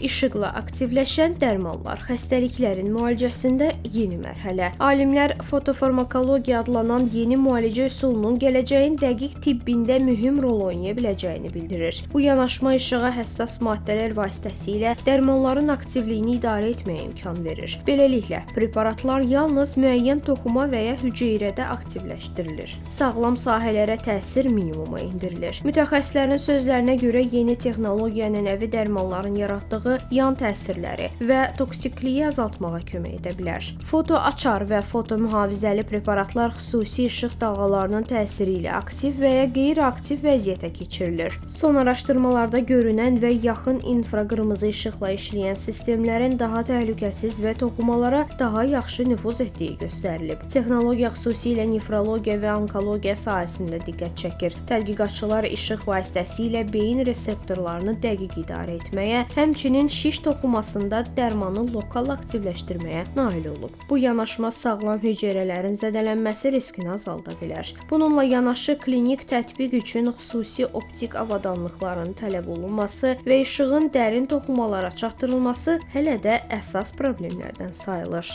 İşıqla aktivləşən dərmanlar xəstəliklərin müalicəsində yeni mərhələ. Alimlər fotofarmakologiya adlanan yeni müalicə üsulunun gələcəyin dəqiq tibbində mühüm rol oynaya biləcəyini bildirir. Bu yanaşma işığa həssas maddələr vasitəsilə dərmanların aktivliyini idarə etməyə imkan verir. Beləliklə, preparatlar yalnız müəyyən toxuma və ya hüceyrədə aktivləşdirilir. Sağlam sahələrə təsir minimuma endirilir. Mütəxəssislərin sözlərinə görə yeni texnologiya ənənəvi dərmanların yaratdığı yan təsirləri və toksikliyi azaltmağa kömək edə bilər. Foto açar və foto mühafizəli preparatlar xüsusi işıq dalğalarının təsiri ilə aktiv və ya qeyri-aktiv vəziyyətə keçirilir. Son araşdırmalarda görünən və yaxın infraqırmızı işıqla işləyən sistemlərin daha təhlükəsiz və toxumalara daha yaxşı nüfuz etdiyi göstərilib. Texnologiya xüsusilə nefrologiya və onkologiya sahəsində diqqət çəkir. Tədqiqatçılar işıq vasitəsilə beyin reseptorlarını dəqiq idarə etməyə, həmçinin şiş toxumasında dərmanı lokal aktivləşdirməyə nail olub. Bu yanaşma sağlam hüceyrələrin zədələnməsi riskini azalda bilər. Bununla yanaşı klinik tətbiq üçün xüsusi optik avadanlıqların tələb olunması və işığın dərin toxumalara çatdırılması hələ də əsas problemlərdən sayılır.